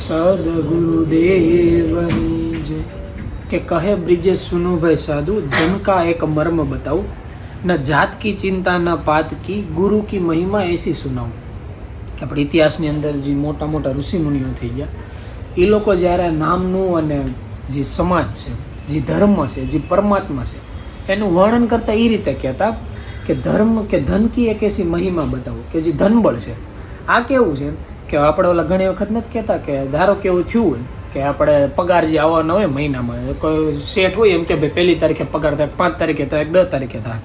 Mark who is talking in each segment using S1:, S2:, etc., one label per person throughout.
S1: સદગુરુદેવની જય. કે કહે બ્રિજે સુનો ભાઈ સાધુ, જન કા એક મર્મ બતાવું, ન જાત કી ચિંતા ન પાત કી, ગુરુ કી મહિમા એસી સુનાવું. કે આપણે ઇતિહાસની અંદર જે મોટા મોટા ઋષિમુનિઓ થઈ ગયા, એ લોકો જ્યારે નામનું અને જે સમાજ છે, જે ધર્મ છે, જે પરમાત્મા છે, એનું વર્ણન કરતાં એ રીતે કહેતા કે ધર્મ કે ધન કી એક એસી મહિમા બતાવું, કે જે ધનબળ છે. આ કેવું છે કે આપણે ઓલા ઘણી વખત નથી કહેતા કે ધારો કે એવું થયું હોય કે આપણે પગાર જે આવવાનો હોય મહિનામાં, કોઈ સેટ હોય એમ કે ભાઈ 1 તારીખે પગાર થાય, 5 તારીખે થાય, 10 તારીખે થાય,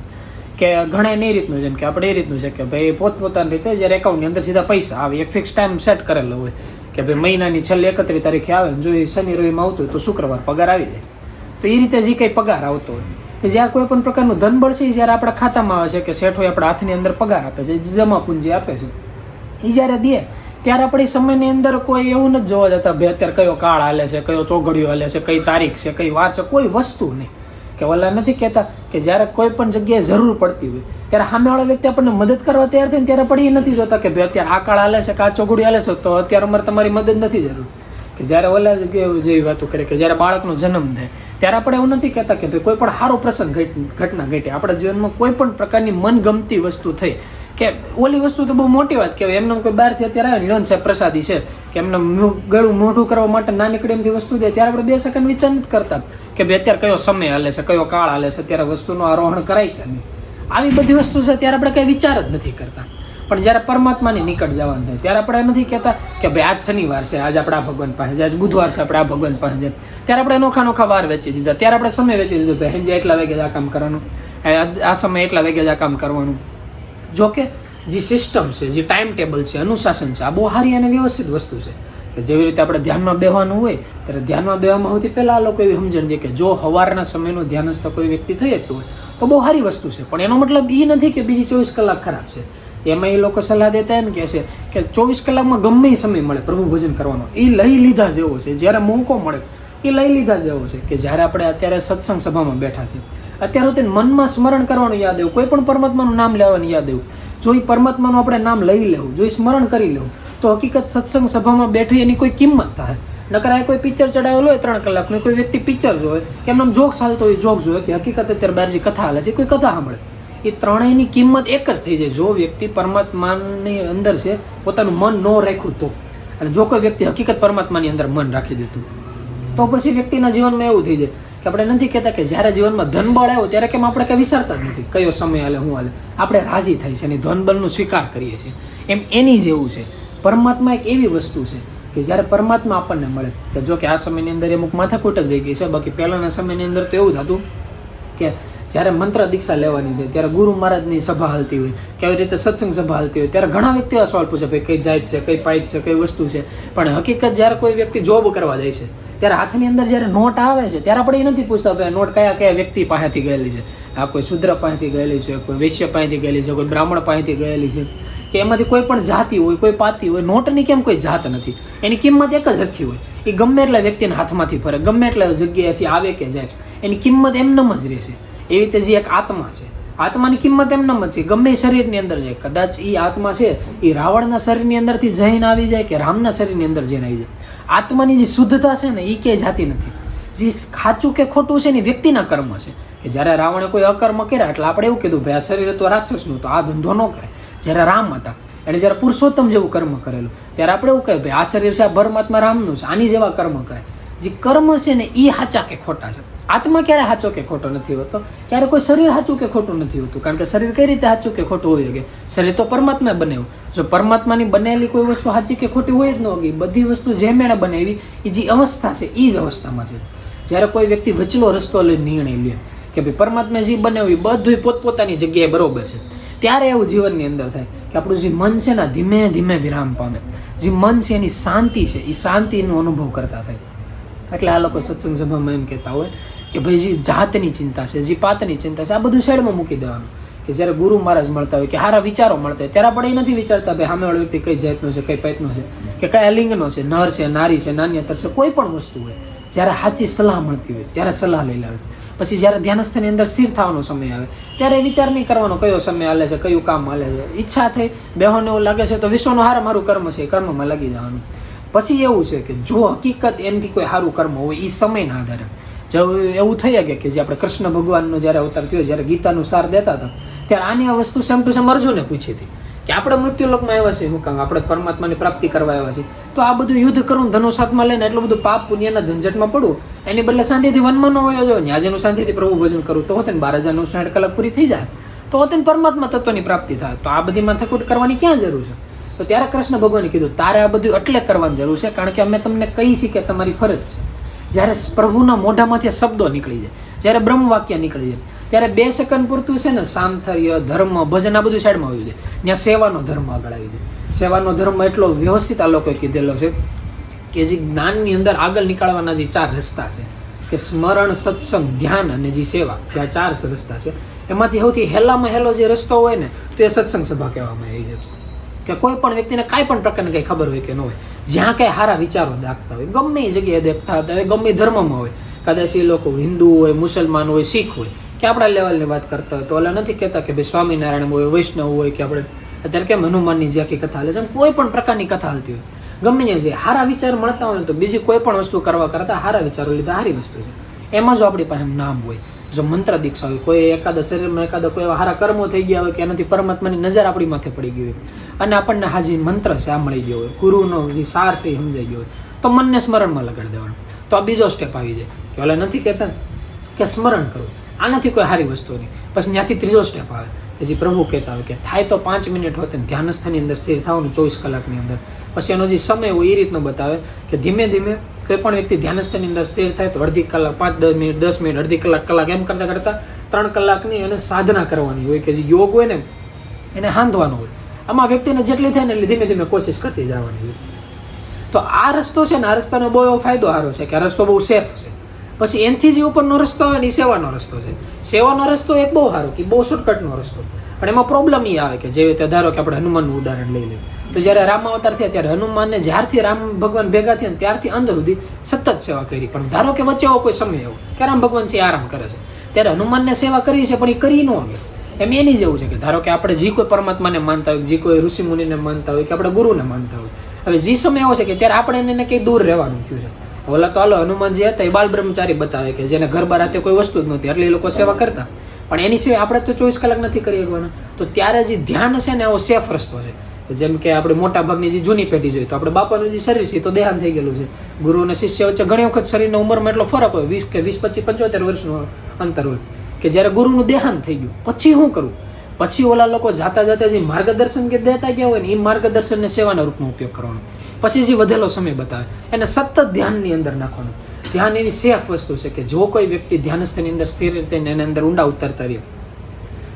S1: કે ઘણા એ રીતનું છે. કે આપણે એ રીતનું છે કે ભાઈ પોતપોતાની રીતે જ્યારે એકાઉન્ટની અંદર સીધા પૈસા આવે, એક ફિક્સ ટાઈમ સેટ કરેલો હોય કે ભાઈ મહિનાની છેલ્લી 31 તારીખે આવે, જો એ શનિ રવિમાં આવતું હોય તો શુક્રવાર પગાર આવી જાય. તો એ રીતે જે કંઈ પગાર આવતો હોય કે જ્યાં કોઈ પણ પ્રકારનું ધનબળ છે, જ્યારે આપણા ખાતામાં આવે છે કે સેઠ હોય આપણા હાથની અંદર પગાર આપે છે, જમા પૂંજી આપે છે, એ જ્યારે દે ત્યારે આપણે સમયની અંદર કોઈ એવું નથી જોવા જતા ભાઈ અત્યારે કયો કાળ હાલે છે, કયો ચોઘડિયો હાલે છે, કઈ તારીખ છે, કઈ વાર છે, કોઈ વસ્તુ નહીં. કે ઓલા નથી કહેતા કે જ્યારે કોઈ પણ જગ્યાએ જરૂર પડતી હોય ત્યારે સામેવાળા વ્યક્તિ આપણને મદદ કરવા તૈયાર થાય ને ત્યારે આપણે એ નથી જોતા કે ભાઈ અત્યારે આ કાળ હાલે છે કે આ ચોઘડિયું હાલે છે તો અત્યારે અમારે તમારી મદદ નથી જરૂર. કે જ્યારે ઓલા જગ્યાએ જેવી વાતો કરે કે જ્યારે બાળકનો જન્મ થાય ત્યારે આપણે એવું નથી કહેતા કે ભાઈ કોઈ પણ સારો પ્રસંગ ઘટના ઘટી, આપણા જીવનમાં કોઈ પણ પ્રકારની મનગમતી વસ્તુ થઈ, કે ઓલી વસ્તુ તો બહુ મોટી વાત કહેવાય. એમને કોઈ બહારથી અત્યારે આવે ને લોન સાહેબ પ્રસાદી છે કે એમને ગળું મોઢું કરવા માટે નાનકડી એમથી વસ્તુ દે ત્યારે આપણે 2 સેકન્ડ વિચાર નથી કરતા કે ભાઈ અત્યારે કયો સમય હાલે છે, કયો કાળ હાલે છે, ત્યારે વસ્તુનું આરોહણ કરાય કે નહીં. આવી બધી વસ્તુ છે ત્યારે આપણે કંઈ વિચાર જ નથી કરતા. પણ જ્યારે પરમાત્માની નિકટ જવાનું થાય ત્યારે આપણે નથી કહેતા કે ભાઈ આજ શનિવાર છે, આજ આપણે આ ભગવાન પાસે છે, આજ બુધવાર છે, આપણે આ ભગવાન પાસે છે, ત્યારે આપણે નોખા વાર વેચી દીધા, ત્યારે આપણે સમય વેચી દીધો ભાઈ હેંજે એટલા વાગે જ આ કામ કરવાનું, આ સમય એટલા વાગે જ આ કામ કરવાનું. જોકે જે સિસ્ટમ છે, જે ટાઈમ ટેબલ છે, અનુશાસન છે, આ બહુ સારી અને વ્યવસ્થિત વસ્તુ છે. કે જેવી રીતે આપણે ધ્યાનમાં બેસવાનું હોય ત્યારે ધ્યાનમાં બેસવામાં સૌથી પહેલાં આ લોકો એવી સમજણ દે કે જો સવારના સમયનું ધ્યાનસ્થ કોઈ વ્યક્તિ થઈ શકતું હોય તો બહુ સારી વસ્તુ છે. પણ એનો મતલબ એ નથી કે બીજી 24 કલાક ખરાબ છે. એમાં એ લોકો સલાહ દેતા એમ કહે છે કે 24 કલાકમાં ગમે એ સમય મળે પ્રભુ ભજન કરવાનો, એ લઈ લીધા જેવો છે. જ્યારે મોકો મળે એ લઈ લીધા જેવો છે. કે જ્યારે આપણે અત્યારે સત્સંગ સભામાં બેઠા છે, અત્યારે તે મનમાં સ્મરણ કરવાનું યાદ આવ્યું, કોઈ પણ પરમાત્માનું નામ લેવાનું યાદ આવ્યું, જો એ પરમાત્માનું આપણે નામ લઈ લેવું, જો એ સ્મરણ કરી લેવું, તો હકીકત સત્સંગ સભામાં બેઠી એની કોઈ કિંમત થાય. નકર આ કોઈ પિક્ચર ચડાવેલો હોય 3 કલાકનું, કોઈ વ્યક્તિ પિક્ચર જોવે કે એમનો જોક્સ હાલતો હોય જોક જોવે, કે હકીકત અત્યારે બહાર જે કથા હાલે છે કોઈ કથા સાંભળે, એ ત્રણેયની કિંમત એક જ થઈ જાય જો વ્યક્તિ પરમાત્માની અંદર છે પોતાનું મન ન રાખ્યું તો. અને જો કોઈ વ્યક્તિ હકીકત પરમાત્માની અંદર મન રાખી દેતું તો પછી વ્યક્તિના જીવનમાં એવું થઈ જાય કે આપણે નથી કહેતા કે જ્યારે જીવનમાં ધનબળ આવ્યો ત્યારે કેમ આપણે કંઈ વિચારતા જ નથી કયો સમય હાલે શું હાલે, આપણે રાજી થાય છે અને ધનબળનો સ્વીકાર કરીએ છીએ. એમ એની જેવું છે પરમાત્મા. એક એવી વસ્તુ છે કે જ્યારે પરમાત્મા આપણને મળે, કે જો કે આ સમયની અંદર અમુક માથાકૂટ જ વહી ગઈ છે, બાકી પહેલાંના સમયની અંદર તો એવું થતું કે જ્યારે મંત્ર દીક્ષા લેવાની થાય ત્યારે ગુરુ મહારાજની સભા હાલતી હોય, કેવી રીતે સત્સંગ સભા હાલતી હોય, ત્યારે ઘણા વ્યક્તિઓ સવાલ પૂછે ભાઈ કઈ જાત છે, કઈ પાઇત છે, કઈ વસ્તુ છે. પણ હકીકત જ્યારે કોઈ વ્યક્તિ જોબ કરવા જાય છે ત્યારે હાથની અંદર જ્યારે નોટ આવે છે ત્યારે આપણે એ નથી પૂછતા ભાઈ નોટ કયા વ્યક્તિ પાસેથી ગયેલી છે, આ કોઈ શુદ્ર પાસેથી ગયેલી છે, કોઈ વૈશ્ય પાસેથી ગયેલી છે, કોઈ બ્રાહ્મણ પાસેથી ગયેલી છે, કે એમાંથી કોઈ પણ જાતિ હોય, કોઈ પાતી હોય. નોટની કેમ કોઈ જાત નથી, એની કિંમત એક જ રખી હોય. એ ગમે એટલા વ્યક્તિના હાથમાંથી ફરે, ગમે એટલા જગ્યાએથી આવે કે જાય, એની કિંમત એમનેમ જ રહેશે. એવી રીતે જે એક આત્મા છે, આત્માની કિંમત એમનેમ જ છે. ગમે એ શરીરની અંદર જાય, કદાચ એ આત્મા છે એ રાવણના શરીરની અંદરથી જઈને આવી જાય કે રામના શરીરની અંદર જઈને આવી જાય, આત્માની જે શુદ્ધતા છે ને એ ક્યાંય જાતી નથી. જે સાચું કે ખોટું છે ને વ્યક્તિના કર્મ છે. કે જ્યારે રાવણે કોઈ અકર્મ કર્યા એટલે આપણે એવું કીધું ભાઈ આ શરીર તો રાક્ષસનું, તો આ ધંધો ન કરે. જ્યારે રામ હતા એને જ્યારે પુરુષોત્તમ જેવું કર્મ કરેલું ત્યારે આપણે એવું કહે ભાઈ આ શરીર છે આ પરમાત્મા રામનું છે, આની જેવા કર્મ કરે. જે કર્મ છે ને એ સાચા કે ખોટા છે. આત્મા ક્યારે સાચો કે ખોટો નથી હોતો, ક્યારે કોઈ શરીર સાચું કે ખોટું નથી હોતું. કારણ કે શરીર કઈ રીતે સાચું કે ખોટું હોય શકે? શરીર તો પરમાત્માએ બનાવ્યું. જો પરમાત્માની બનેલી કોઈ વસ્તુ સાચી કે ખોટી હોય જ ન હોય. બધી વસ્તુ જે મેળે બનાવી એ જે અવસ્થા છે એ જ અવસ્થામાં છે. જ્યારે કોઈ વ્યક્તિ વચલો રસ્તો લઈને નિર્ણય લે કે ભાઈ પરમાત્માએ જે બનાવ્યું બધું પોતપોતાની જગ્યાએ બરોબર છે, ત્યારે એવું જીવનની અંદર થાય કે આપણું જે મન છે ને ધીમે ધીમે વિરામ પામે. જે મન છે એની શાંતિ છે એ શાંતિનો અનુભવ કરતા થાય. એટલે આ લોકો સત્સંગ સભામાં એમ કહેતા હોય કે ભાઈ જે જાતની ચિંતા છે, જે પાતની ચિંતા છે, આ બધું સાઈડમાં મૂકી દેવાનું. કે જ્યારે ગુરુ મહારાજ મળતા હોય કે સારા વિચારો મળતા હોય ત્યારે આપણે એ નથી વિચારતા ભાઈ સામેવાળો વ્યક્તિ કઈ જાતનો છે, કઈ પાતનો છે, કે કયા લિંગનો છે, નર છે, નારી છે, નાન્યતર છે, કોઈ પણ વસ્તુ હોય. જ્યારે સાચી સલાહ મળતી હોય ત્યારે સલાહ લઈ લાવે. પછી જ્યારે ધ્યાનસ્થની અંદર સ્થિર થવાનો સમય આવે ત્યારે વિચાર નહીં કરવાનો કયો સમય હાલે છે, કયું કામ હાલે છે. ઈચ્છા થઈ બેહોને એવું લાગે છે તો વિશ્વનું હારામાં હારું કર્મ છે એ કર્મમાં લાગી જવાનું. પછી એવું છે કે જો હકીકત એનાથી કોઈ સારું કર્મ હોય એ સમયના આધારે જો એવું થઈ શકે કે જે આપણે કૃષ્ણ ભગવાનનો જ્યારે અવતાર થયો, જ્યારે ગીતાનું સાર દેતા હતા, ત્યારે આની આ વસ્તુ સેમ ટુ સેમ અર્જુને પૂછી હતી કે આપણે મૃત્યુલોકમાં આવ્યા છીએ, શું કામ આપણે પરમાત્માની પ્રાપ્તિ કરવા આવ્યા છીએ, તો આ બધું યુદ્ધ કરું ધનુષ હાથમાં લઈને એટલું બધું પાપ પુણ્યના ઝંઝટમાં પડું, એની બદલે શાંતિથી વનમાં ન હોય જો આજનું શાંતિથી પ્રભુ ભજન કરું તો હોતે ને 12,960 કલાક પૂરી થઈ જાય તો હોતે ને પરમાત્મા તત્વની પ્રાપ્તિ થાય. તો આ બધી માથાકૂટ કરવાની ક્યાં જરૂર છે? તો ત્યારે કૃષ્ણ ભગવાને કીધું તારે આ બધું એટલે કરવાની જરૂર છે કારણ કે અમે તમને કહી છીએ કે તમારી ફરજ છે. જ્યારે પ્રભુના મોઢામાંથી શબ્દો નીકળી જાય, જ્યારે બ્રહ્મ વાક્ય નીકળી જાય, ત્યારે 2 સેકન્ડ પૂરતું છે ને સામથર્ય, ધર્મ, ભજન આ બધું સાઈડમાં આવ્યું છે. ત્યાં સેવાનો ધર્મ આગળ આવી જાય. સેવાનો ધર્મ એટલો વ્યવસ્થિત આ લોકોએ કીધેલો છે કે જે જ્ઞાનની અંદર આગળ નીકળવાના જે 4 રસ્તા છે કે સ્મરણ, સત્સંગ, ધ્યાન અને જે સેવા, જે આ 4 રસ્તા છે એમાંથી સૌથી હેલામાં હેલો જે રસ્તો હોય ને તો એ સત્સંગ સભા કહેવામાં આવી છે. કે કોઈ પણ વ્યક્તિને કાંઈ પણ પ્રકારની કંઈ ખબર હોય કે ન હોય, જ્યાં કાંઈ સારા વિચારો દાખતા હોય, ગમે એ જગ્યાએ દેખતા હતા હોય, ગમે ધર્મમાં હોય, કદાચ એ લોકો હિન્દુ હોય, મુસલમાન હોય, શીખ હોય કે આપણા લેવલની વાત કરતા હોય, તો ઓલા નથી કહેતા કે ભાઈ સ્વામિનારાયણ હોય, વૈષ્ણવ હોય કે આપણે અત્યારે કેમ હનુમાનની જે આખી કથા હાલે છે, કોઈ પણ પ્રકારની કથા હાલતી હોય, ગમે ત્યાં જે સારા વિચાર મળતા હોય ને તો બીજી કોઈ પણ વસ્તુ કરવા કરતાં સારા વિચારો લીધા સારી વસ્તુ છે. એમાં જો આપણી પાસે નામ હોય, જો મંત્ર દીક્ષા હોય, કોઈ એકાદા શરીરમાં એકાદા કોઈ એવા સારા કર્મો થઈ ગયા હોય કે એનાથી પરમાત્માની નજર આપણી માથે પડી ગઈ હોય અને આપણને હાજી મંત્ર છે આ મળી ગયો હોય, ગુરુનો જે સાર છે એ સમજાઈ ગયો હોય, તો મનને સ્મરણમાં લગાડી દેવાનું. તો આ બીજો સ્ટેપ આવી જાય કે ઓલા નથી કહેતા કે સ્મરણ કરવું, આનાથી કોઈ સારી વસ્તુ નહીં. પછી ત્યાંથી ત્રીજો સ્ટેપ આવે કે જે પ્રભુ કહેતા હોય કે થાય તો 5 મિનિટ હોત ને ધ્યાનસ્થની અંદર સ્થિર થવાનું 24 કલાકની અંદર. પછી એનો જે સમય હોય એ રીતનો બતાવે કે ધીમે ધીમે કોઈ પણ વ્યક્તિ ધ્યાનસ્થની અંદર સ્થિર થાય તો અડધી કલાક, 5-10 મિનિટ, 10 મિનિટ, અડધી કલાક એમ કરતાં કરતાં 3 કલાકની એને સાધના કરવાની હોય કે જે યોગ હોય ને એને હાંધવાનો હોય. આમાં વ્યક્તિને જેટલી થાય ને એટલે ધીમે ધીમે કોશિશ કરતી જવાની હોય. તો આ રસ્તો છે ને, આ રસ્તાનો બહુ એવો ફાયદો સારો છે કે આ રસ્તો બહુ સેફ છે. પછી એનાથી જે ઉપરનો રસ્તો આવે ને એ સેવાનો રસ્તો છે. સેવાનો રસ્તો એક બહુ સારો કે બહુ શોર્ટકટનો રસ્તો, પણ એમાં પ્રોબ્લેમ એ આવે કે જેવી રીતે ધારો કે આપણે હનુમાનનું ઉદાહરણ લઈ લઈએ તો જ્યારે રામ અવતાર થયા ત્યારે હનુમાનને જ્યારથી રામ ભગવાન ભેગા થયા ને ત્યારથી અંદર સુધી સતત સેવા કરી. પણ ધારો કે વચ્ચે એવો કોઈ સમય એવો કે રામ ભગવાન છે આરામ કરે છે, ત્યારે હનુમાનને સેવા કરી છે પણ એ કરી ન આવે. એમ એની જેવું છે કે ધારો કે આપણે જે કોઈ પરમાત્માને માનતા હોય, જે કોઈ ઋષિ મુનિને માનતા હોય કે આપણે ગુરુને માનતા હોય, હવે જે સમય એવો છે કે ત્યારે આપણે એને કંઈ દૂર રહેવાનું થયું છે. ઓલા તો હાલો હનુમાન જે હતા એ બાલ બ્રહ્મચારી બતાવે કે જેને ઘર બાર રાતે કોઈ વસ્તુ જ નહોતી એટલે એ લોકો સેવા કરતા, પણ એની સિવાય આપણે તો 24 કલાક નથી કરી શકવાના. તો ત્યારે જે ધ્યાન છે ને એવો સેફ રસ્તો છે. જેમ કે આપણે મોટા ભાગની જે જૂની પેઢી જોઈએ તો આપણે બાપાનું જે શરીર છે તો દેહાંત થઈ ગયેલું છે. ગુરુ અને શિષ્ય વચ્ચે ઘણી વખત શરીરના ઉંમરમાં એટલો ફરક હોય, 20 કે 20, 25, 75 વર્ષનું અંતર હોય કે જ્યારે ગુરુનું દેહાંત થઈ ગયું પછી શું કરવું? પછી ઓલા લોકો જાતા જાતા જે માર્ગદર્શન કે દેતા ગયા હોય ને એ માર્ગદર્શનને સેવાના રૂપમાં ઉપયોગ કરવાનો. પછી જે વધેલો સમય બતાવે એને સતત ધ્યાનની અંદર નાખવાનું. ધ્યાન એવી સેફ વસ્તુ છે કે જો કોઈ વ્યક્તિ ધ્યાનસ્થની અંદર સ્થિર થઈને એની અંદર ઊંડા ઉતરતા રહે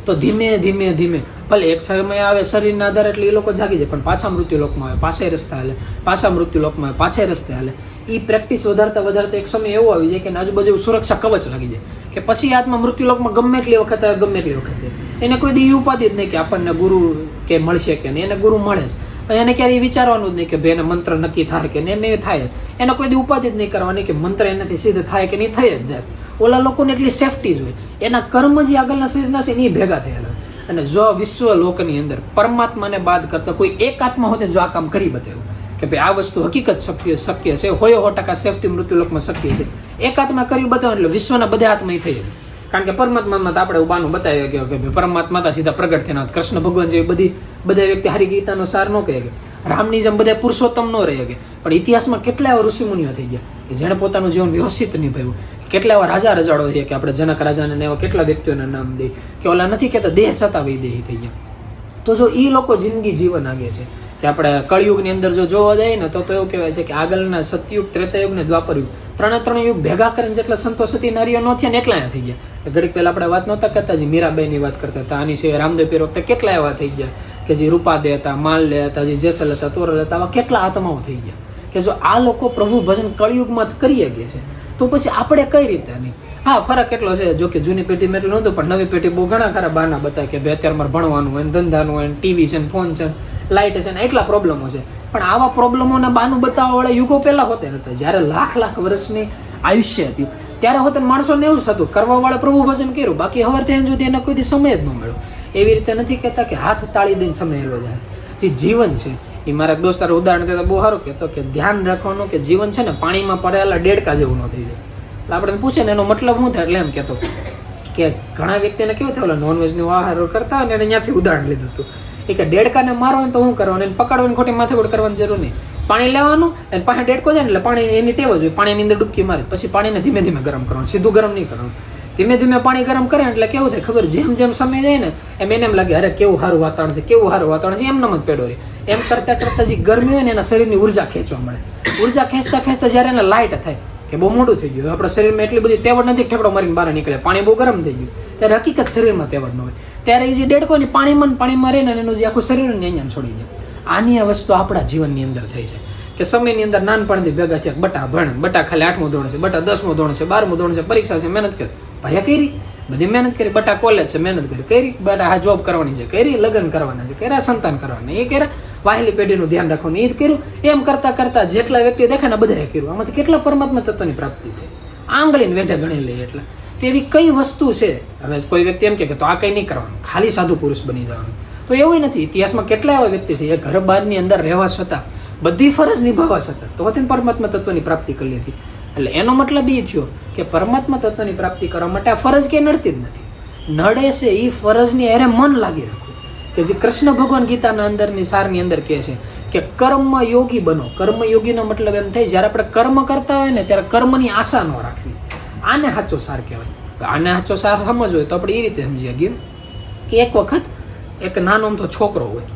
S1: તો ધીમે ધીમે ધીમે ભલે એક સમય આવે શરીરના આધારે એટલે એ લોકો જાગી જાય, પણ પાછા મૃત્યુલોકમાં આવે, પાછા રસ્તે હાલે, પાછા મૃત્યુલોકમાં આવે, પાછા રસ્તે હાલે. એ પ્રેક્ટિસ વધારતા વધારતા એક સમય એવો આવી જાય કે આજુબાજુ સુરક્ષા કવચ લાગી જાય કે પછી આત્મા મૃત્યુલોકમાં ગમે એટલી વખત આવે, ગમે એટલી વખત જાય. એને કોઈ દી ઉપાધિ જ નહીં કે આપણને ગુરુ કે મળશે કે નહીં, એને ગુરુ મળે જ. એને ક્યારેય વિચારવાનું જ નહીં કે ભાઈ એને મંત્ર નક્કી થાય કે નહીં, એને થાય. એને કોઈ દી ઉપાધિ જ નહીં કરવાની કે મંત્ર એનાથી સિદ્ધ થાય કે નહીં, થઈ જ જાય. ઓલા લોકોને એટલી સેફટી જ હોય, એના કર્મ જે આગળના શરીરના છે એ ભેગા થયેલા. અને જો વિશ્વ લોકની અંદર પરમાત્માને બાદ કરતા કોઈ એક આત્મા હોતે જો આ કામ કરી બતાવ્યું કે ભાઈ આ વસ્તુ હકીકત શક્ય છે, 100% સેફટી મૃત્યુલોકમાં શક્ય છે, એક આત્મા કરી બતાવે એટલે વિશ્વના બધા આત્મા થઈ જાય. કારણ કે પરમાત્મામાં તો આપણે ઉબાનું બતાવી ગયો કે ભાઈ પરમાત્મા તો સીધા પ્રગટ થઈને કૃષ્ણ ભગવાન જેવી બધા વ્યક્તિ હારી ગીતાનો સાર ન કહે કે રામની જેમ બધા પુરુષોત્તમ ન રહી શકે, પણ ઇતિહાસમાં કેટલા એવા ઋષિમુનિઓ થઈ ગયા કે જેણે પોતાનું જીવન વ્યવસ્થિત નિભાવ્યું. કેટલા એવા રાજા રજાડો છે કે આપણે જનક રાજાને એવા કેટલા વ્યક્તિઓના નામ દે કે ઓલા નથી કહેતા દેહ સતાવી દેહી થઈ ગયા. તો જો એ લોકો જિંદગી જીવન આગે છે કે આપણે કળિયુગની અંદર જો જોવા જઈએ ને તો એવું કહેવાય છે કે આગળના સતયુગ, ત્રેતાયુગ ને દ્વાપરયુગ ત્રણ યુગ ભેગા કરીને જેટલા સંતોષતી નારીઓ ન થયા ને એટલા અહીંયા થઈ ગયા. ઘડીક પહેલાં આપણે વાત નહોતા કરતા જે મીરાબાઈની વાત કરતા હતા, આની સિવાય રામદેવ પીર વખતે કેટલા એવા થઈ ગયા કે જે રૂપાદે હતા, માલદે હતા, જે જેસલ હતા, તોરલ હતા, આવા કેટલા આત્માઓ થઈ ગયા કે જો આ લોકો પ્રભુ ભજન કળિયુગમાં કરી શકે છે તો પછી આપણે કઈ રીતે નહીં. હા, ફરક એટલો છે જો કે જૂની પેઢીમાં એટલું નહોતું, પણ નવી પેઢી બહુ ઘણા ખરા બહાના બતાવે કે ભાઈ અત્યારે મારે ભણવાનું હોય, ધંધાનું હોય, ટીવી છે, ફોન છે, લાઇટ છે ને એટલા પ્રોબ્લેમો છે. પણ આવા પ્રોબ્લેમોના બહાનું બતાવવાવાળા યુગો પહેલાં હોતા હતા. જ્યારે લાખ વર્ષની આયુષ્ય હતી ત્યારે હોતે માણસોને એવું જ થતું કરવાવાળા પ્રભુ ભજન કર્યું, બાકી હવે ત્યાં સુધી એને કોઈથી સમય જ ન મળ્યો. એવી રીતે નથી કહેતા કે હાથ તાળી દઈને સમય એલો જાય. જે જીવન છે એ મારા દોસ્તારો ઉદાહરણ દેતા બહુ સારું કહેતો કે ધ્યાન રાખવાનું કે જીવન છે ને પાણીમાં પડેલા ડેડકા જેવું ન થઈ જાય. એટલે આપણે પૂછે ને એનો મતલબ શું થાય, એટલે એમ કહેતો કે ઘણા વ્યક્તિને કેવું થાય, નોનવેજનું આહાર કરતા હોય ને એને ત્યાંથી ઉદાહરણ લીધું હતું. એ કે ડેડકાને મારો હોય તો શું કરવાનું, એને પકડવાની ખોટી માથાકૂટ કરવાની જરૂર નહીં. પાણી લેવાનું અને પાસે ડેડકો જાય ને એટલે પાણી એની ટેવ જ હોય, પાણીની અંદર ડૂબકી મારી પછી પાણીને ધીમે ધીમે ગરમ કરવાનું, સીધું ગરમ નહીં કરવાનું. ધીમે ધીમે પાણી ગરમ કરે એટલે કેવું થાય ખબર, જેમ જેમ સમય જાય ને એમ એને એમ લાગે અરે કેવું સારું વાતાવરણ છે, કેવું સારું વાતાવરણ છે, એમ જ પેડો રહે. એમ કરતાં કરતાં જે ગરમી હોય ને એના શરીરની ઉર્જા ખેંચવા મળે. ઉર્જા ખેંચતા ખેંચતા જ્યારે એને લાઇટ થાય કે બહુ મોડું થઈ ગયું, આપણા શરીરમાં એટલી બધી તેવડ નથી ઠેકડો મારીને બહાર નીકળે, પાણી બહુ ગરમ થઈ ગયું, ત્યારે હકીકત શરીરમાં તેવડ ન હોય. ત્યારે એ જે ડેડકો ની પાણીમાં રહે ને એનું જે આખું શરીર ને અહીંયા છોડી દે. આની આ વસ્તુ આપણા જીવનની અંદર થઈ છે કે સમયની અંદર નાનપણથી ભેગા થયા, બટા ભણ, બટા ખાલી 8મું ધોરણ છે, બટા 10મું ધોરણ છે, 12મું ધોરણ છે, પરીક્ષા છે, મહેનત કરે, ભાઈ કરી બધી મહેનત કરી, બટા કોલેજ છે મહેનત કરી, બટા હા જોબ કરવાની છે કરી, લગ્ન કરવાના છે કર્યા, સંતાન કરવાના એ કર્યા, વાહેલી પેઢીનું ધ્યાન રાખવાનું એ જ કર્યું. એમ કરતાં કરતાં જેટલા વ્યક્તિ દેખાય ને બધાએ કર્યું. આમાંથી કેટલા પરમાત્મા તત્વની પ્રાપ્તિ થઈ, આંગળીને વેઢે ગણી લઈએ. એટલે તેવી કઈ વસ્તુ છે, હવે કોઈ વ્યક્તિ એમ કે તો આ કંઈ નહીં કરવાનું, ખાલી સાધુ પુરુષ બની જવાનું, તો એવું નથી. ઇતિહાસમાં કેટલા એવા વ્યક્તિ છે ઘર બહારની અંદર રહેવા છતાં, બધી ફરજ નિભાવવા છતાં તો તેને પરમાત્મા તત્વની પ્રાપ્તિ કરી લીધી. એટલે એનો મતલબ એ થયો કે પરમાત્મા તત્વની પ્રાપ્તિ કરવા માટે આ ફરજ કે નડતી જ નથી. નડે છે એ ફરજની અરે મન લાગી રાખવું, કે જે કૃષ્ણ ભગવાન ગીતાના અંદરની સારની અંદર કહે છે કે કર્મ યોગી બનો. કર્મયોગીનો મતલબ એમ થાય જ્યારે આપણે કર્મ કરતા હોય ને ત્યારે કર્મની આશા ન રાખવી. આને સાચો સાર કહેવાય. આને સાચો સાર સમજ હોય તો આપણે એ રીતે સમજી શકીએ કે એક વખત એક નાનો અમથો છોકરો હોય,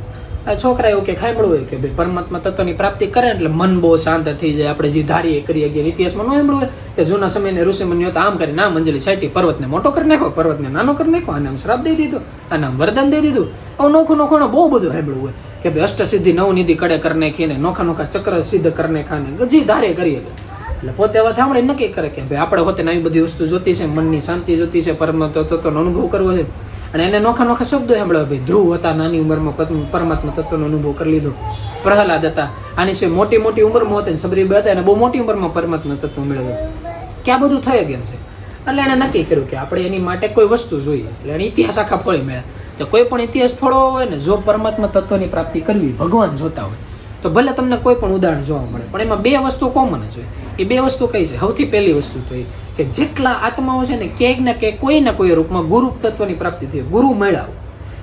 S1: આ છોકરા એવું કે સાંભળવું હોય કે ભાઈ પરમાત્મા તત્વની પ્રાપ્તિ કરે એટલે મન બહુ શાંત થઈ જાય, આપણે જે ધારીએ કરીએ કે ઇતિહાસમાં ન સાંભળવું હોય કે જૂના સમયને ઋષિમુનિઓ તો આમ કરીને આમ અંજલિ સાઈટી પર્વતને મોટો કરી નાખો, પર્વતને નાનો કરી નાખો, આને આમ શ્રાપ દઈ દીધો, આને આમ વરદાન દઈ દીધું. આવું નોખું નોખું બહુ બધું સાંભળવું હોય કે ભાઈ અષ્ટસિદ્ધિ નવનિધિ કડે કરી નાખીને નોખા નોખા ચક્ર સિદ્ધ કરી નાખાને જે ધારે કરીએ. એટલે પોતે હવે સાંભળે નક્કી કરે કે ભાઈ આપણે પોતે આવી બધી વસ્તુ જોતી છે, મનની શાંતિ જોતી છે, પરમાત્મા તત્વનો અનુભવ કરવો છે. અને એને નોખા નોખા શબ્દો સાંભળ્યા, ભાઈ ધ્રુવ હતા નાની ઉંમરમાં પરમાત્મા તત્વનો અનુભવ કરી લીધો, પ્રહલાદ હતા આની સિવાય મોટી મોટી ઉંમરમાં હતા, સબરીબા હતા એને બહુ મોટી ઉંમરમાં પરમાત્મા તત્વ મેળવ્યું, કે આ બધું થઈ ગયું છે. એટલે એને નક્કી કર્યું કે આપણે એની માટે કોઈ વસ્તુ જોઈએ. એટલે એને ઇતિહાસ આખા ફળી મળ્યા. તો કોઈ પણ ઇતિહાસ ફળવો હોય ને, જો પરમાત્મા તત્વની પ્રાપ્તિ કરવી, ભગવાન જોતા હોય તો ભલે તમને કોઈ પણ ઉદાહરણ જોવા મળે, પણ એમાં બે વસ્તુ કોમન જ હોય. એ બે વસ્તુ કઈ છે? સૌથી પહેલી વસ્તુ તો એ કે જેટલા આત્માઓ છે ને ક્યાંક ને ક્યાંક કોઈ ને કોઈ રૂપમાં ગુરુ તત્વની પ્રાપ્તિ થઈ, ગુરુ મળ્યા.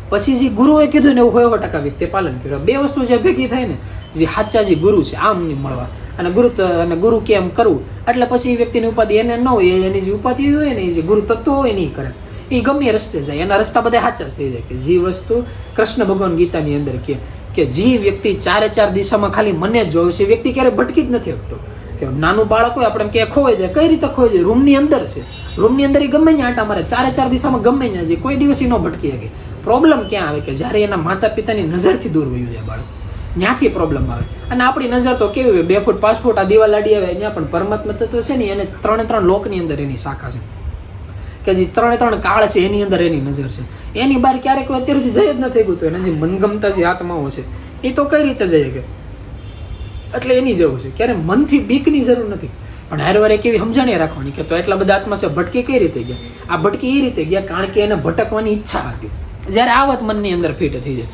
S1: પછી જે ગુરુએ કીધું ને એવું 100% વ્યક્તિ પાલન કર્યું. બે વસ્તુ જે ભેગી થાય ને, જે સાચા જે ગુરુ છે આમ નહીં મળવા, અને ગુરુ કેમ કરવું, એટલે પછી એ વ્યક્તિની ઉપાધિ એને ન હોય, એની જે ઉપાધિ હોય ને એ જે ગુરુ તત્વ હોય નહીં કરે, એ ગમે રસ્તે જાય, એના રસ્તા બધા સાચા જ થઈ જાય. કે જે વસ્તુ કૃષ્ણ ભગવાન ગીતાની અંદર કે જે વ્યક્તિ 4 દિશામાં ખાલી મને જ જોવે છે, વ્યક્તિ ક્યારે ભટકી જ નથી શકતો. કે નાનું બાળક હોય આપણે ક્યાં ખોવાઈ જાય, કઈ રીતે ખોવાઈ જાય? રૂમની અંદર છે, રૂમની અંદર એ ગમે ત્યાં આંટા મારે, 4 દિશામાં ગમે ત્યાં જાય, કોઈ દિવસ ન ભટકી શકે. પ્રોબ્લેમ ક્યાં આવે કે જ્યારે એના માતા પિતાની નજરથી દૂર વયું જાય બાળક, ત્યાંથી પ્રોબ્લેમ આવે. અને આપણી નજર તો કેવી હોય, 2 ફૂટ 5 ફૂટ આ દિવાલ આડી આવે, ત્યાં પણ પરમાત્મા તત્વ છે ને એને 3 લોકની અંદર એની શાખા છે, કે જે 3 કાળ છે એની અંદર એની નજર છે. એની બહાર ક્યારેક અત્યાર સુધી જઈ જ નથી ગયું. તો એના જે મનગમતા જે આત્માઓ છે એ તો કઈ રીતે જઈ શકે? એટલે એની જરૂર છે. ક્યારે મનથી બીકની જરૂર નથી, પણ હારવારે કેવી સમજણી રાખવાની કે તો એટલા બધા આત્મા છે ભટકી કઈ રીતે ગયા? આ ભટકી એ રીતે ગયા કારણ કે એને ભટકવાની ઈચ્છા હતી. જ્યારે આ વાત મનની અંદર ફિટ થઈ જાય,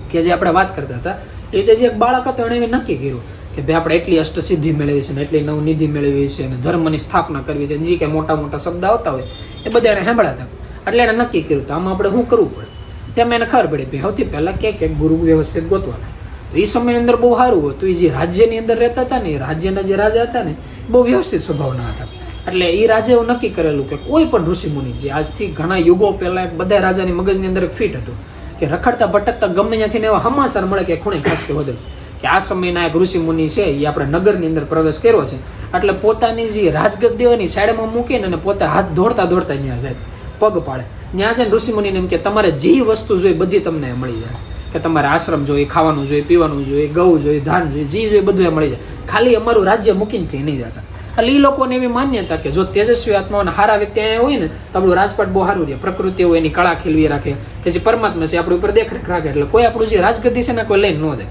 S1: કે જે આપણે વાત કરતા હતા એ રીતે જે એક બાળક હતો એણે નક્કી કર્યું કે ભાઈ આપણે એટલી અષ્ટસિદ્ધિ મેળવી છે ને એટલી નવનિધિ મેળવી છે અને ધર્મની સ્થાપના કરવી છે, જે કે મોટા મોટા શબ્દ આવતા હોય એ બધા એને સાંભળ્યા હતા. એટલે એને નક્કી કર્યું તો આમાં આપણે શું કરવું પડે? તેમાં એને ખબર પડી સૌથી પહેલાં કે ગુરુ વ્યવસ્થિત ગોતવાના. તો એ સમયની અંદર બહુ સારું હતું. એ જે રાજ્યની અંદર રહેતા હતા ને, એ રાજ્યના જે રાજા હતા ને બહુ વ્યવસ્થિત સ્વભાવના હતા. એટલે એ રાજાએ એવું નક્કી કરેલું કે કોઈ પણ ઋષિમુનિ જે આજથી ઘણા યુગો પહેલાં બધા રાજાની મગજની અંદર ફિટ હતું કે રખડતા ભટકતા ગમે ત્યાંથી એવા સમાચાર મળે કે ખૂણે ખાસ કે વધે કે આ સમયના એક ઋષિમુનિ છે એ આપણે નગરની અંદર પ્રવેશ કર્યો છે. એટલે પોતાની જે રાજગદ્દીઓની સાઈડમાં મૂકીને અને પોતે હાથ દોડતા દોડતા ત્યાં જાય, પગ પાડે. ત્યાં જઈને ઋષિમુનિને એમ કે તમારે જે વસ્તુ જોઈએ બધી તમને મળી જાય, કે તમારે આશ્રમ જોઈએ, ખાવાનું જોઈએ, પીવાનું જોઈએ, ગૌ જોઈએ, ધાન જોઈએ, જે જોઈએ બધું એ મળી જાય, ખાલી અમારું રાજ્ય મૂકીને કંઈ નહીં જતા. એટલે એ લોકોને એવી માન્યતા કે જો તેજસ્વી આત્માઓને સારા વ્યક્તિ અહીંયા હોય ને તો આપણું રાજપાટ બહુ સારું રહે, પ્રકૃતિ હોય એની કળા ખીલવી રાખે, કે જે પરમાત્મા છે આપણી ઉપર દેખરેખ રાખે, એટલે કોઈ આપણું જે રાજગદ્દી છે ને કોઈ લઈને ન જાય,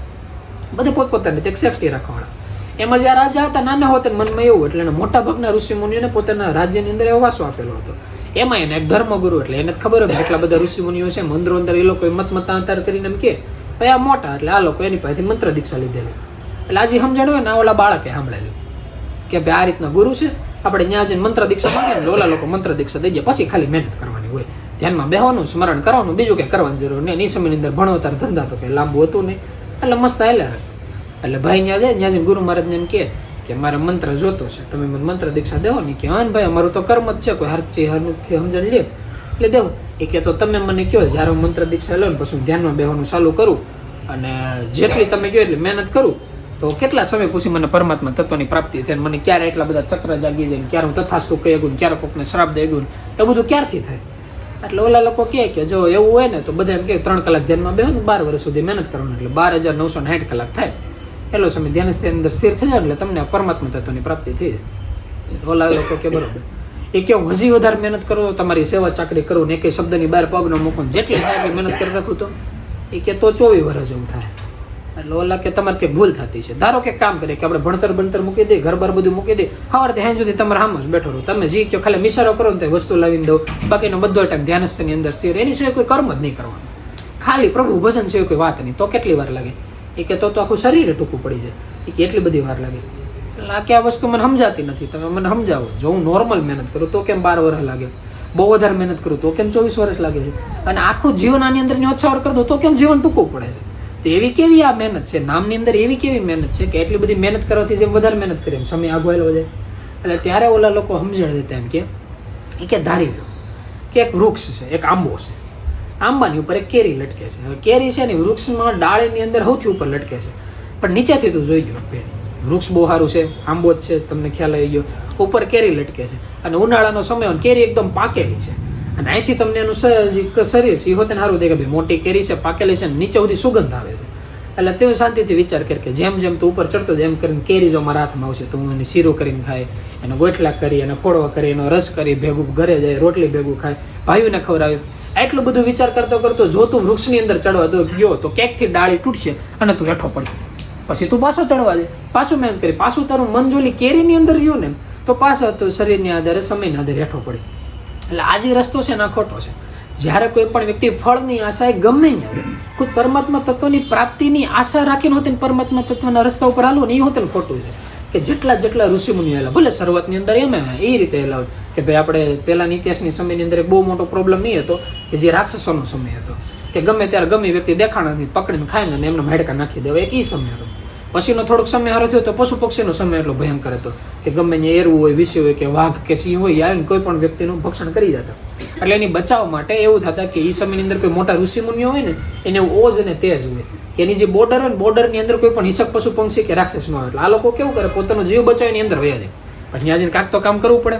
S1: બધે પોતપોતાની એક સેફટી રાખવાના. એમાં જે આ રાજા હતા નાના હોતા મનમાં એવું, એટલે એને મોટા ભાગના ઋષિમુનિઓને પોતાના રાજ્યની અંદર એવો વાસો આપેલો હતો. એમાં એને એક ધર્મગુરુ, એટલે એને ખબર હોય એટલા બધા ઋષિમુનિઓ છે મંદિરો અંદર, એ લોકો મત મતાંતર કરીને એમ કે પછી આ મોટા એટલે આ લોકો એની પાસેથી મંત્ર દીક્ષા લીધેલી. એટલે આજે સમજણ હોય ને ઓલા બાળકે સાંભળેલું કે ભાઈ આ રીતના ગુરુ છે, આપણે ત્યાં જઈને મંત્ર દીક્ષા માંગે ને ઓલા લોકો મંત્ર દીક્ષા દઈ જાય, પછી ખાલી મહેનત કરવાની હોય, ધ્યાનમાં બેહવાનું, સ્મરણ કરવાનું, બીજું કંઈ કરવાની જરૂર નહીં. એ સમયની અંદર ભણવતાર ધંધા તો કંઈ લાંબુ હતું નહીં, એટલે મસ્ત હાલ્યા. એટલે ભાઈ ત્યાં જાય, ત્યાં જઈને ગુરુ મહારાજને એમ કે મારે મંત્ર જોતો છે, તમે મને મંત્ર દીક્ષા દેવો ને. કે હા ભાઈ અમારું તો કર્મ જ છે, કોઈ હરચી સમજણ લે એટલે દેવું. એ કે તો તમે મને કહો, જ્યારે હું મંત્ર દીક્ષા લઉં ને પછી હું ધ્યાનમાં બેહવાનું ચાલુ કરું અને જેટલી તમે કહો એટલી મહેનત કરું તો કેટલા સમય પછી મને પરમાત્મા તત્વની પ્રાપ્તિ થાય, મને ક્યારે એટલા બધા ચક્ર જાગી જાય, ક્યારે હું તથાસ્તુ કહી ગયું, ક્યારે કોકને શ્રાપ દઈ ગયું, એ બધું ક્યારથી થાય. એટલે ઓલા લોકો કહે કે જો એવું હોય ને તો બધા એમ કે 3 કલાક ધ્યાનમાં બેહો ને 12 વર્ષ સુધી મહેનત કરવાનું, એટલે 12,960 કલાક થાય. એટલો સમય ધ્યાનની અંદર સ્થિર થઈ જાય એટલે તમને પરમાત્મા તત્વની પ્રાપ્તિ થઈ જાય. ઓલા લોકો કે બરોબર. એ કે હું હજી વધારે મહેનત કરું, તમારી સેવા ચાકરી કરું ને એક શબ્દની બહાર પગ ન મૂકું, જેટલી થાય એટલી મહેનત કરી રાખું તો એ કે તો 24 વર્ષ જેવું થાય. એટલે ઓલા કે તમારે કંઈક ભૂલ થતી છે. ધારો કે કામ કરીએ કે આપણે ભણતર મૂકી દઈએ, ઘર બાર બધું મૂકી દઈએ, સવારથી સાંજ સુધી તમારે સામે જ બેઠો રહો, તમે જે કહો ખાલી મિસારો કરો ને તે વસ્તુ લાવીને દો, બાકીનો બધો ટાઈમ ધ્યાનસ્થની અંદર સ્થિર, એની સિવાય કોઈ કર્મ જ નહીં કરવાનું, ખાલી પ્રભુ ભજન સિવાય કોઈ વાત નહીં, તો કેટલી વાર લાગે? એ કે તો આખું શરીર ટૂંકું પડી જાય. એ કે એટલી બધી વાર લાગે. એટલે આ કે આ વસ્તુ મને સમજાતી નથી, તમે મને સમજાવો. જો હું નોર્મલ મહેનત કરું તો કેમ 12 વર્ષ લાગે, બહુ વધારે મહેનત કરું તો કેમ 24 વર્ષ લાગે છે, અને આખું જીવન આની અંદર ઓછા વાર કરી દો તો કેમ જીવન ટૂંકું પડે છે? તો એવી કેવી આ મહેનત છે, નામની અંદર એવી કેવી મહેનત છે કે એટલી બધી મહેનત કરવાથી જેમ વધારે મહેનત કરીએ એમ સમય આગવાયેલો જાય. એટલે ત્યારે ઓલા લોકો સમજણ દેતા એમ કે ધારી લો કે એક વૃક્ષ છે, એક આંબો છે, આંબાની ઉપર એક કેરી લટકે છે. હવે કેરી છે ને વૃક્ષમાં ડાળીની અંદર સૌથી ઉપર લટકે છે, પણ નીચેથી તું જોઈ ગયો, વૃક્ષ બહુ સારું છે, આંબો જ છે, તમને ખ્યાલ આવી ગયો, ઉપર કેરી લટકે છે, અને ઉનાળાનો સમય હોય કેરી એકદમ પાકેલી છે, અને અહીંથી તમને એનું શરીર છે એ હોતે સારું દેખાય, ભાઈ મોટી કેરી છે, પાકેલી છે, નીચે સુધી સુગંધ આવે છે. એટલે તેવું શાંતિથી વિચાર કર કે જેમ જેમ તું ઉપર ચડતો એમ કરીને કેરી જો મારા હાથમાં આવશે તો હું એને શીરો કરીને ખાય, એને ગોટલા કરી, એને ફોડવા કરી, એનો રસ કરી, ભેગું ઘરે જાય, રોટલી ભેગું ખાય, ભાઈઓને ખવડાવે. એટલું બધું વિચાર કરતો જો તું વૃક્ષની અંદર ચડવા દો ગયો તો ક્યાંકથી ડાળી તૂટશે અને તું હેઠો પડશે. પછી તું પાછો ચડવા દે, પાછું મહેનત કરી, પાછું તારું મન જોલી કેરીની અંદર રહ્યું ને તો પાછો તું શરીરની આધારે સમયના આધારે હેઠો પડે. એટલે આ જે રસ્તો છે ને આ ખોટો છે. જ્યારે કોઈ પણ વ્યક્તિ ફળની આશા એ ગમે ત્યાં ખુદ પરમાત્મા તત્વની પ્રાપ્તિની આશા રાખીને હોતી ને પરમાત્મા તત્વના રસ્તા ઉપર હાલવું ને એ હોતે ને ખોટું છે. કે જેટલા ઋષિમુનિઓ આવેલા, ભલે શરૂઆતની અંદર એમ એ રીતે આવેલા કે ભાઈ આપણે પહેલાંના ઇતિહાસની સમયની અંદર એક બહુ મોટો પ્રોબ્લેમ નહીં હતો કે જે રાક્ષસોનો સમય હતો, કે ગમે ત્યારે ગમે વ્યક્તિ દેખાણાથી પકડીને ખાઈને ને એમને હાડકા નાખી દેવા, એક એ સમય હતો. પછીનો થોડોક સમય હારો થયો તો પશુ પક્ષીનો સમય એટલો ભયંકર હતો કે ગમે ત્યાં એરવું હોય, વિષય હોય કે વાઘ કે સિંહ હોય, આવીને કોઈ પણ વ્યક્તિનું ભક્ષણ કરી જતા. એટલે એની બચાવ માટે એવું થતા કે એ સમયની અંદર કોઈ મોટા ઋષિમુનિઓ હોય ને એને ઓજ અને તેજ હોય કે એની જે બોર્ડર હોય ને બોર્ડરની અંદર કોઈ પણ હિંસક પશુ પક્ષી કે રાક્ષસ ન આવે. એટલે આ લોકો કેવું કરે, પોતાનો જીવ બચાવે એની અંદર વયા જાય, પછી ત્યાં જઈને કાંક તો કામ કરવું પડે.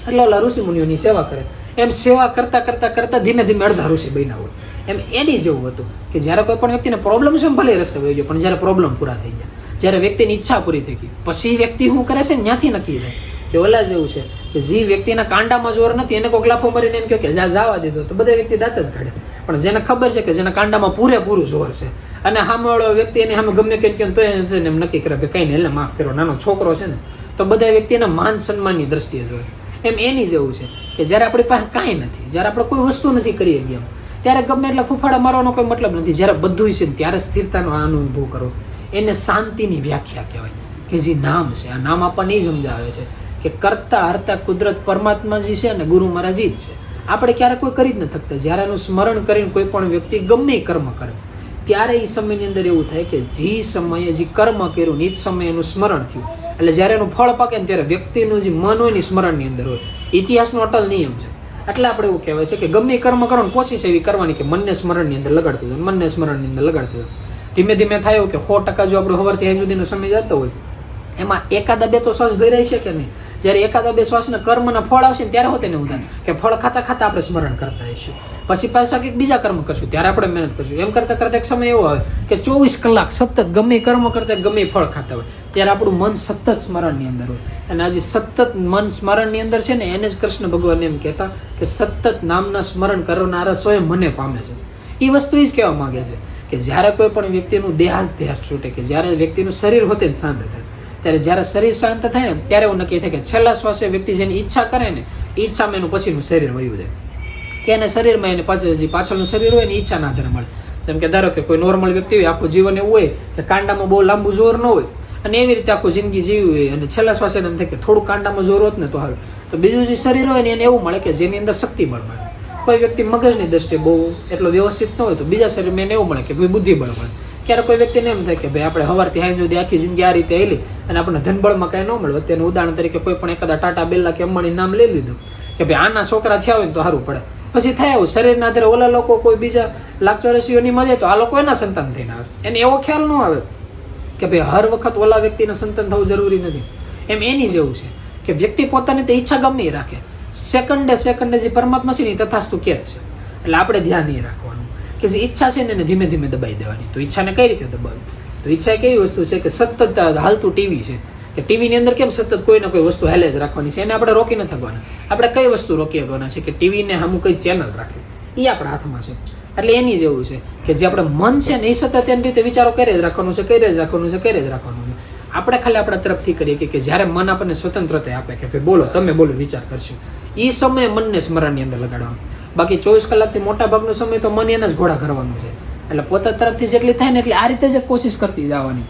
S1: એટલે ઓલા ઋષિમુનિઓની સેવા કરે. એમ સેવા કરતા ધીમે ધીમે અડધા ઋષિ બન્યા હોય. એમ એની જેવું હતું કે જ્યારે કોઈ પણ વ્યક્તિને પ્રોબ્લેમ છે ભલે રસ્તે વહી ગયો, પણ જ્યારે પ્રોબ્લેમ પૂરા થઈ ગયા, જ્યારે વ્યક્તિની ઈચ્છા પૂરી થઈ ગઈ, પછી વ્યક્તિ શું કરે છે ત્યાંથી નક્કી થાય કે ઓલા જેવું છે કે જે વ્યક્તિના કાંડામાં જોર નથી એને કોઈક લાફો મારીને એમ કહે કે જવા દીધો તો બધા વ્યક્તિ દાંત જ કાઢે. પણ જેને ખબર છે કે જેના કાંડામાં પૂરેપૂરું જોર છે અને સામેવાળો વ્યક્તિ એને સામે ગમે કંઈ કહે તો એને એમ નક્કી કરે કે કંઈ નહીં, એટલે માફ કરો, નાનો છોકરો છે ને, તો બધા વ્યક્તિના માન સન્માનની દ્રષ્ટિએ જોવે. એમ એની જેવું છે કે જ્યારે આપણી પાસે કાંઈ નથી, જ્યારે આપણે કોઈ વસ્તુ નથી કરી શકીએ ત્યારે ગમે એટલા ફૂફાડા મારવાનો કોઈ મતલબ નથી. જ્યારે બધું છે ત્યારે સ્થિરતાનો અનુભવ કરો, એને શાંતિની વ્યાખ્યા કહેવાય. કે જે નામ છે આ નામ આપણને એ સમજાવે છે કે કરતા હરતા કુદરત પરમાત્માજી છે અને ગુરુ મહારાજી જ છે. આપણે ક્યારે કોઈ કરી જ ન થકતા. જ્યારે એનું સ્મરણ કરીને કોઈ પણ વ્યક્તિ ગમે એ કર્મ કરે ત્યારે એ સમયની અંદર એવું થાય કે જે સમયે જે કર્મ કર્યું ને એ જ સમયે એનું સ્મરણ થયું. એટલે જ્યારે એનું ફળ પાકે ને ત્યારે વ્યક્તિનું જે મન હોય ને સ્મરણની અંદર હોય. ઇતિહાસનો અટલ નિયમ છે. એટલે આપણે એવું કહેવાય છે કે ગમે એ કર્મ કરો ને કોશિશ એવી કરવાની કે મનને સ્મરણની અંદર લગાડતું હોય, મનને સ્મરણની અંદર લગાડતું હોય. ધીમે ધીમે થાય એવું કે 100% જો આપણે સવારથી સાંજ સુધીનો સમય જતો હોય એમાં એકાદા બે તો શ્વાસ ભરાય છે કે નહીં. જ્યારે એકાદા બે શ્વાસના કર્મના ફળ આવશે ને ત્યારે હોતે ને એવું થાય કે ફળ ખાતા આપણે સ્મરણ કરતા હોઈશું, પછી પાછા કંઈક બીજા કર્મ કરશું ત્યારે આપણે મહેનત કરશું. એમ કરતાં એક સમય એવો આવે કે 24 કલાક સતત ગમે કર્મ કરતા ગમે ફળ ખાતા હોય ત્યારે આપણું મન સતત સ્મરણની અંદર હોય. અને આજે સતત મન સ્મરણની અંદર છે ને એને જ કૃષ્ણ ભગવાન એમ કહેતા કે સતત નામના સ્મરણ કરનારા સ્વયં મને પામે છે. એ વસ્તુ એ જ કહેવા માંગે છે કે જ્યારે કોઈ પણ વ્યક્તિનું દેહાસ છૂટે, કે જ્યારે વ્યક્તિનું શરીર હોતે ને શાંત થાય, ત્યારે જ્યારે શરીર શાંત થાય ને ત્યારે એવું નક્કી થાય કે છેલ્લા શ્વાસે વ્યક્તિ જેની ઈચ્છા કરે ને ઈચ્છામાં એનું પછીનું શરીર વયું જાય કે એને શરીરમાં એને પાછળનું શરીર હોય ને ઈચ્છાના આધારે મળે. જેમ કે ધારો કે કોઈ નોર્મલ વ્યક્તિ હોય, આખું જીવન એવું હોય કે કાંડામાં બહુ લાંબુ જોર ન હોય અને એવી રીતે આખું જિંદગી જીવી હોય અને છેલ્લા શ્વાસે એમ થાય કે થોડું કાંડામાં જોર હોત ને તો આવે, તો બીજું જે શરીર હોય ને એને એવું મળે કે જેની અંદર શક્તિબળ મળે. કોઈ વ્યક્તિ મગજની દ્રષ્ટિએ બહુ એટલો વ્યવસ્થિત ન હોય તો બીજા શરીરમાં એને એવું મળે કે ભાઈ બુદ્ધિબળ મળે. ક્યારેક કોઈ વ્યક્તિને એમ થાય કે ભાઈ આપણે સવારથી સાંજ સુધી આખી જિંદગી આ રીતે આવેલી અને આપણને ધનબળમાં કાંઈ ન મળે. અત્યારનું ઉદાહરણ તરીકે કોઈ પણ એકાદા ટાટા, બિરલા કે અંબાણી નામ લઈ લીધું કે ભાઈ આના છોકરા થયા હોય ને તો સારું પડે. પછી થાય એવું શરીરના આધારે ઓલા લોકો કોઈ બીજા લાખચોરસીઓની મળે તો આ લોકો એના સંતાન થઈને આવે. એને એવો ખ્યાલ ન આવે કે ભાઈ હર વખત ઓલા વ્યક્તિના સંતાન થવું જરૂરી નથી. એમ એની જેવું છે કે વ્યક્તિ પોતાની તો ઈચ્છા ગમે એ રાખે, સેકન્ડે જે પરમાત્મા છે ને એ તથાસ્તુ કે જ છે. એટલે આપણે ધ્યાન એ રાખવાનું કે જે ઈચ્છા છે ને એને ધીમે ધીમે દબાઈ દેવાની. તો ઈચ્છાને કઈ રીતે દબાવવી? તો ઈચ્છા એક એવી વસ્તુ છે કે સતત હાલતું ટીવી છે કે ટીવીની અંદર કેમ સતત કોઈ ને કોઈ વસ્તુ હાલે જ રાખવાની છે, એને આપણે રોકી ન થવાના. આપણે કઈ વસ્તુ રોકી શકવાના છે કે ટીવીને અમુક કઈ ચેનલ રાખે એ આપણા હાથમાં છે. એટલે એની જેવું છે કે જે આપણે મન છે ને એ સતત એની રીતે વિચારો કરે જ રાખવાનું છે, કરે જ રાખવાનું છે, કરે જ રાખવાનું છે. આપણે ખાલી આપણા તરફથી કરીએ કે જ્યારે મન આપણને સ્વતંત્રતા આપે કે ભાઈ બોલો, તમે બોલો, વિચાર કરશો, એ સમયે મનને સ્મરણની અંદર લગાડવાનું. બાકી 24 કલાકથી મોટા ભાગનો સમય તો મન એના જ ઘોડા કરવાનું છે. એટલે પોતા તરફથી જેટલી થાય ને એટલે આ રીતે જ કોશિશ કરતી જવાની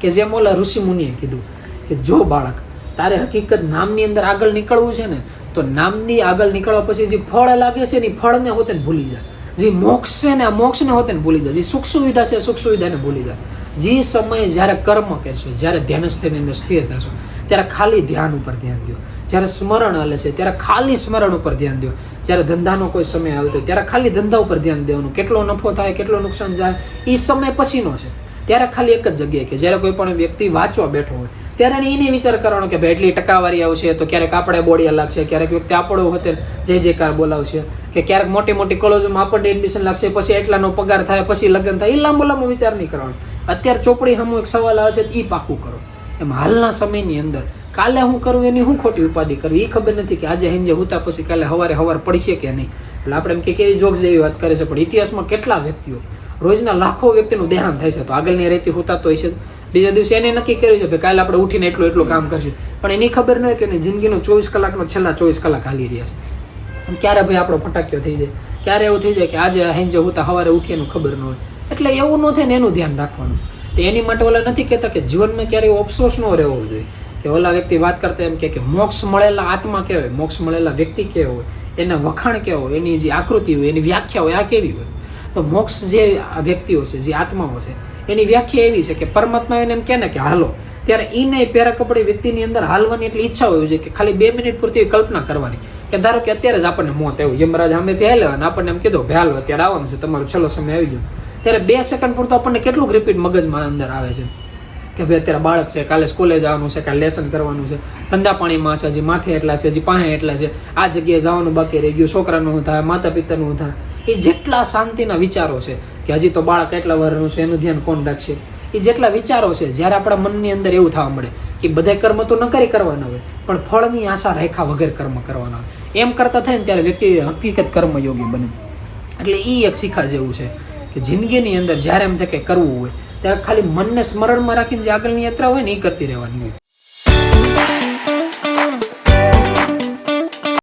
S1: કે જેમ ઓલા ઋષિ મુનિએ કીધું કે જો બાળક તારે હકીકત નામની અંદર આગળ નીકળવું છે ને તો નામની આગળ નીકળવા પછી જે ફળ લાગે છે ને એ ફળને હોતે ને ભૂલી જાય. જે મોક્ષ છે ને આ મોક્ષને હોતે ને ભૂલી જાય. જે સુખ સુવિધા છે સુખ સુવિધાને ભૂલી જાય. જે સમયે જ્યારે કર્મ કરશો, જ્યારે ધ્યાનસ્થની અંદર સ્થિર થશો ત્યારે ખાલી ધ્યાન ઉપર ધ્યાન દો. જ્યારે સ્મરણ હાલે છે ત્યારે ખાલી સ્મરણ ઉપર ધ્યાન દો. જ્યારે ધંધાનો કોઈ સમય હાલતો ત્યારે ખાલી ધંધા ઉપર ધ્યાન દેવાનું. કેટલો નફો થાય, કેટલો નુકસાન જાય એ સમય પછીનો છે. ત્યારે ખાલી એક જ જગ્યાએ કે જ્યારે કોઈ પણ વ્યક્તિ વાંચવા બેઠો હોય ત્યારે એને વિચાર કરવાનો કે ભાઈ એટલી ટકાવારી આવશે તો ક્યારેક આપણે બોડિયા લાગશે, ક્યારેક વ્યક્તિ આપણો હોતે જય જયકાર બોલાવશે, કે ક્યારેક મોટી મોટી કોલેજોમાં આપણને એડમિશન લાગશે, પછી એટલાનો પગાર થાય, પછી લગ્ન થાય. એ લાંબો લાંબો વિચાર નહીં કરવાનો. અત્યારે ચોપડી સામું એક સવાલ આવે છે એ પાકું કરો. એમ હાલના સમયની અંદર કાલે હું કરું એની હું ખોટી ઉપાધિ કરવી એ ખબર નથી કે આજે હિંજે હુતા પછી કાલે હવાર પડશે કે નહીં. એટલે આપણે એમ કે કેવી જોક્સ જેવી વાત કરે છે, પણ ઇતિહાસમાં કેટલા વ્યક્તિઓ રોજના લાખો વ્યક્તિનું દેહાંત થાય છે તો આગળની રેતી હુતાતો હોય છે. બીજા દિવસે એને નક્કી કર્યું છે કે કાલે આપણે ઉઠીને એટલું કામ કરશું, પણ એની ખબર ન હોય કે એની જિંદગીનો 24 કલાકનો છેલ્લા 24 કલાક હાલી રહ્યા છે. ક્યારે ભાઈ આપણો ફટાક્યો થઈ જાય, ક્યારે એવું થઈ જાય કે આજે હિંજે હુતા સવારે ઉઠીને ખબર ન હોય. એટલે એવું ન થાય ને એનું ધ્યાન રાખવાનું. તો એની માટે ઓલા નથી કહેતા કે જીવનમાં ક્યારેય અફસોસ ન રહેવો જોઈએ કે ઓલા વ્યક્તિ વાત કરતા એમ કે મોક્ષ મળેલા આત્મા કેવો હોય, મોક્ષ મળેલા વ્યક્તિ કેવો હોય, એના વખાણ કેવો હોય, એની જે આકૃતિ હોય, એની વ્યાખ્યા હોય, આ કેવી હોય. તો મોક્ષ જે વ્યક્તિઓ છે, જે આત્માઓ છે, એની વ્યાખ્યા એવી છે કે પરમાત્મા એને એમ કહે ને કે હાલો, ત્યારે એને પેરા કપડી વ્યક્તિની અંદર હાલવાની એટલી ઈચ્છા હોય છે કે ખાલી 2 મિનિટ પૂરતી કલ્પના કરવાની કે ધારો કે અત્યારે જ આપણને મોત આવ્યું, યમરાજ સામે ત્યાં હાલે અને આપણને એમ કીધું ભાઈ હાલો અત્યારે આવવાનું છે, તમારો છેલ્લો સમય આવી ગયો. ત્યારે 2 સેકન્ડ પૂરતો આપણને કેટલું રિપીટ મગજમાં અંદર આવે છે કે ભાઈ અત્યારે બાળક છે, કાલે સ્કૂલે જવાનું છે, કાલે લેસન કરવાનું છે, ધંધા પાણીમાં છે, હજી માથે એટલા છે, હજી પાસે એટલા છે, આ જગ્યાએ જવાનું બાકી રહી ગયું, છોકરાનું શું થાય, માતા પિતાનું થાય. એ જેટલા શાંતિના વિચારો છે કે હજી તો બાળક એટલા વર્ષનું છે, એનું ધ્યાન કોણ રાખશે, એ જેટલા વિચારો છે જ્યારે આપણા મનની અંદર એવું થવા મળે કે બધા કર્મ તો ન કરવાના હોય પણ ફળની આશા રેખા વગર કર્મ કરવાના હોય, એમ કરતા થાય ને ત્યારે વ્યક્તિ હકીકત કર્મયોગી બને. એટલે એ એક શીખા જેવું છે કે જિંદગીની અંદર જ્યારે એમ થાય કે કરવું હોય ત્યારે ખાલી મનને સ્મરણમાં રાખીને જે આગળની યાત્રા હોય ને એ કરતી રહેવાની હોય.